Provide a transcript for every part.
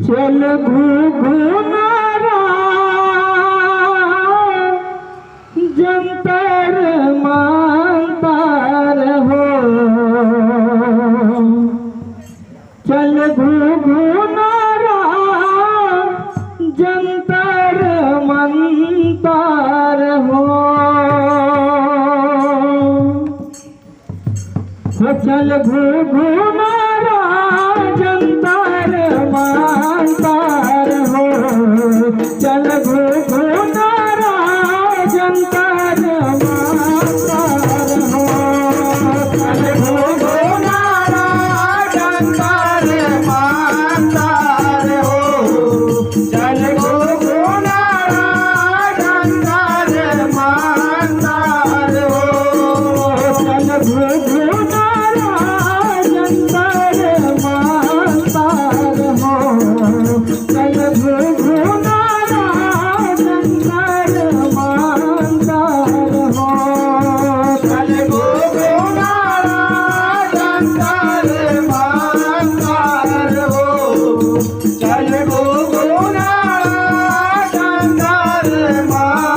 चल घुघुनारा जंतर मंतर हो, चल घुघुनारा जंतर मंतर हो, चल घुघुनारा जंतर मंतर हो, चल घुघुनारा जंतर मंतर हो, चल घुघुनारा जंतर मंतर हो, चल घुघुनारा जंतर मंतर हो, चल घुघुनारा जंतर मंतर हो, चल घुघुनारा जंतर मंतर हो, चल घुघुनारा जंतर मंतर हो, चल घुघुनारा जंतर मंतर हो, चल घुघुनारा जंतर मंतर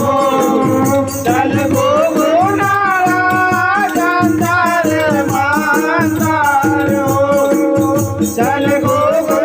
हो, चल घुघुनारा जंतर मंतर हो, चल घुघुनारा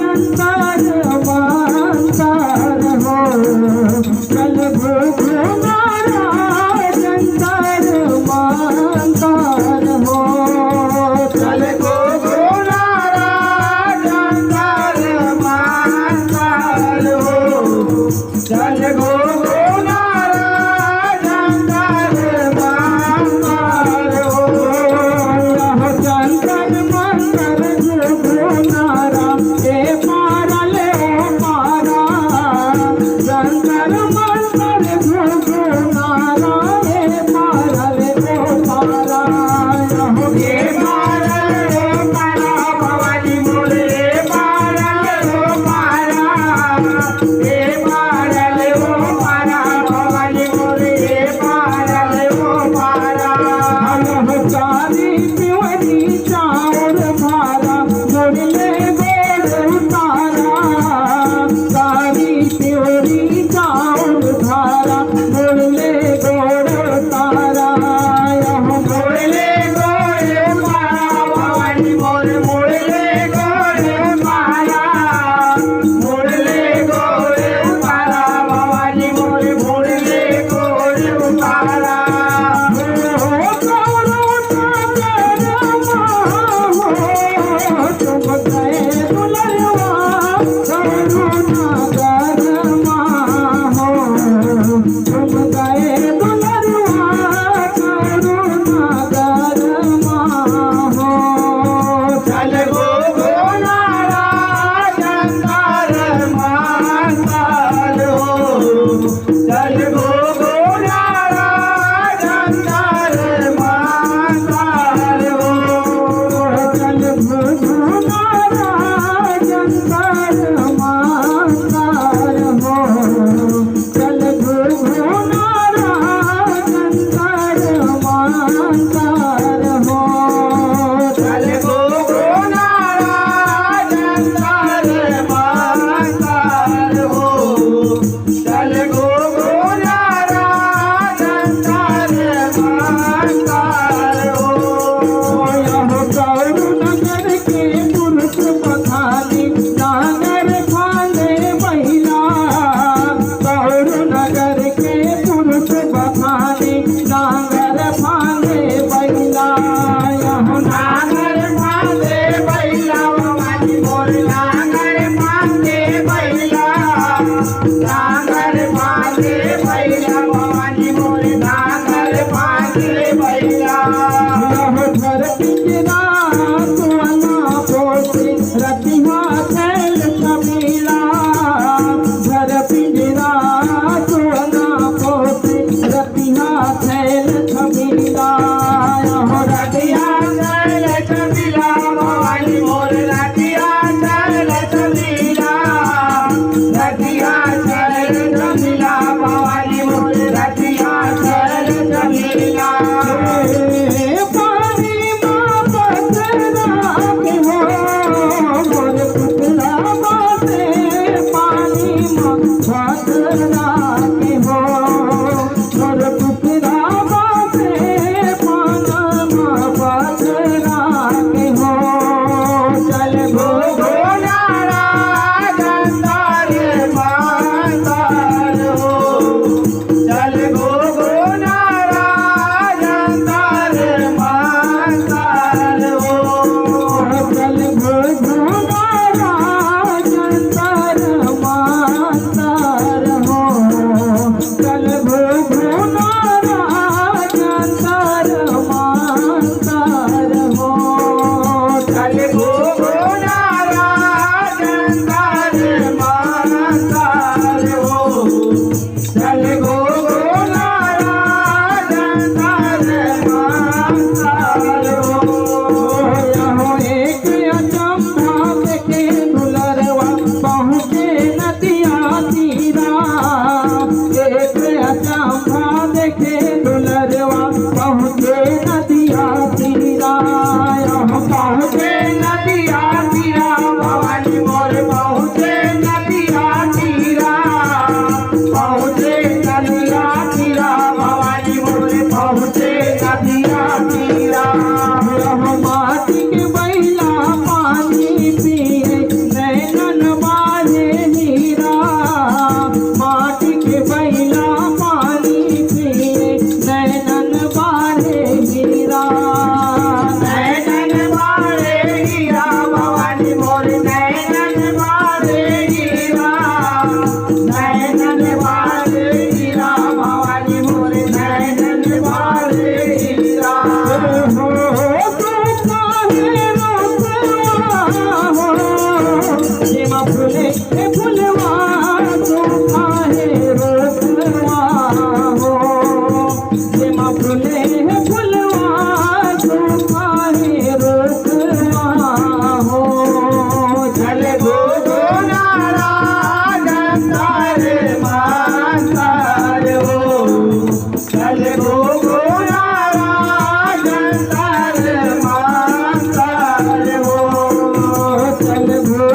जंतर मंतर हो, चल घुघुनारा जंतर मंतर हो, चल घुघुनारा जंतर मंतर हो, चल घुघुनारा जंतर मंतर हो, जंतर मंतर घुघुनारा ए पारले ओ पारा, जंतर मंतर घुघुनारा ए पारले ओ पारा, ए पारले ओ पारा भवानी मोरे पारले ओ पारा, ए पारले ओ पारा भवानी मोरे पारले ओ पारा, चारी पिवरी चाउर भारा मोड़ले गोड़ उतारा, चारी पिवरी चाउर भारा मोड़ले गोड़ उतारा, मोड़ले गोड़ उतारा भवानी मोर मोड़ले गोड़ उतारा, मोड़ले गोड़ उतारा भवानी मोर मोड़ले गोड़ उतारा, तुम गए दुलरवा करुणागर माहो, तुम गए दुलरवा करुणागर माहो, चल घुघुनारा जंतर मंतर हो, चल घुघुनारा जंतर मंतर हो, चल घुघुनारा जंतर मंतर हो, चल घुघुनारा जंतर मंतर हो, चल घुघुनारा जंतर मंतर हो, चल घुघुनारा जंतर मंतर हो, करुणगर के पुरुष पखाली नागर फांदे महिला, करुणगर के पुरुष पखाली नागर फांदे महिला, नागर फांदे महिला भवानी मोर नागर फांदे महिला, नागर फांदे महिला भवानी मोर नागर फांदे महिला, घर पिंजरा तुअना पोसी रतिहा थैल छबीला, घर पिंजरा तुअना पोसी रतिहा थैल छबीला। देखे दुलरवा पहुँचे नदिया तीरा पहुँचे नदिया तीरा भवानी मोर पहुँचे नदिया तीरा पहुँचे नदिया तीरा भवानी मोर पहुँचे नदिया तीरा माटी के बैला पानी पिए नैनन बारे हीरा माटी के बैला पानी पिए नैनन बारे हीरा नैनन बारे हीरा भवानी मोर नैनन बारे हीरा नैनन बारे हीरा भवानी मोर नैनन बारे हीरा फूले फुलवा तो काहे रोकवा हो जेमा फूले फुलवा तो काहे रोकवा हो चल गो नारा गंगार मातार हो चल गो नारा गंगार मातार हो चल गो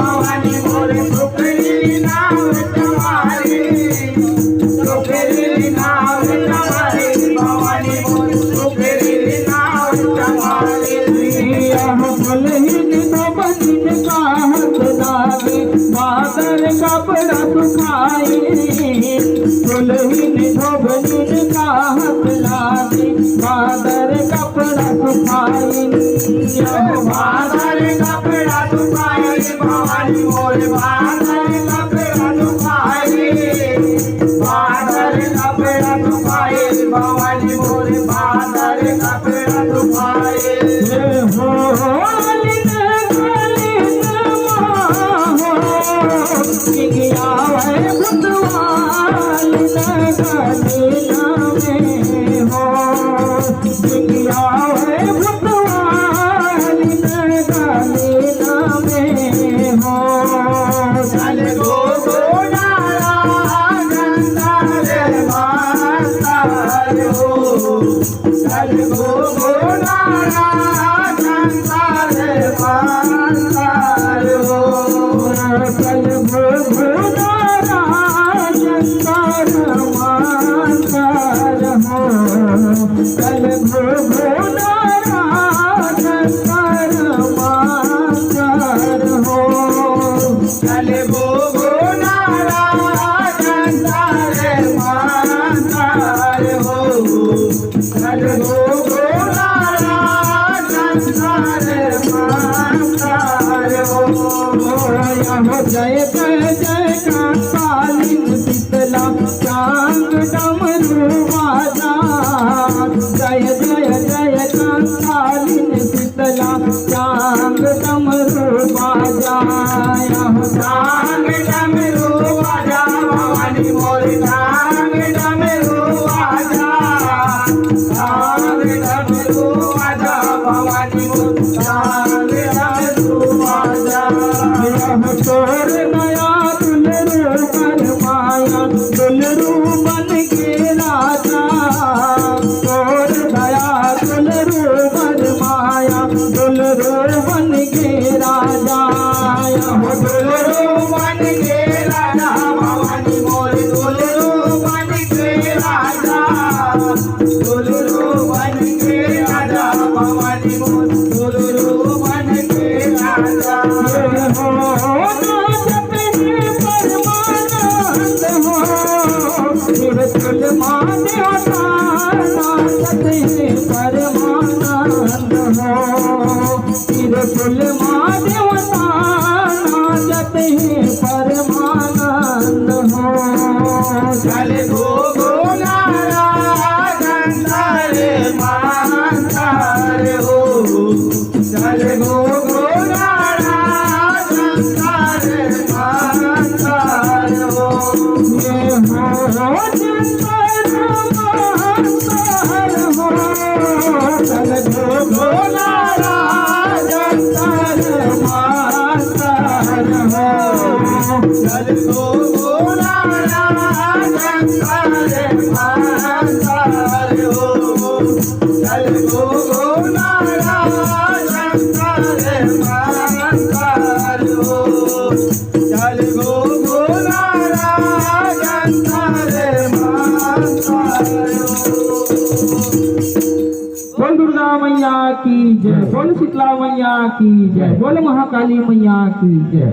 भवानी मोर सुखरी नाव चवारी सुखरी नाव चवारी भवानी मोर सुखरी नाव चवारी फुलहीन तो बनिन काहत लागे बादर कपड़ा सुखाई फुलहीन तो बनिन काहत लागे बादर कपड़ा सुखाई बादर कपड़ा सुखाई भवानी मोर बादर कपड़ा सुखाई बादर कपड़ा सुखाई भवानी मोर बादर कपड़ा सुखाई हो जय जय जय कालिन शीतला चांद डमरू बाजा जय जय जय कालिन शीतला चांद डमरू बाजा चांद डमरू बाजा भवानी मोर चांद डमरू बाजा चांद डमरू बाजा भवानी मोर चांद डमरू बाजा तोर नया दुलरू कर माया दुलरू बन के राजा तोर दया दुलरू फूल महादेवता नाचत है परमानंद हो। फिर फूल महादेवता नाचत है परमानंद हो। चल गो गोलारा गंधारे मातारे हो। चल गो गोलारा गंधारे मातारे हो। ये हो जंतर मंतर हो। चल गो गोलारा जंतर मंतर हो। चल गो गोलारा गंधारे मातारे हो। चल गो गोलारा गंधारे मातारे हो। चल गो गोलारा गंधारे मातारे हो। बोल दुर्गा मैया की जय, बोल शीतला मैया की जय, बोल महाकाली मैया की जय।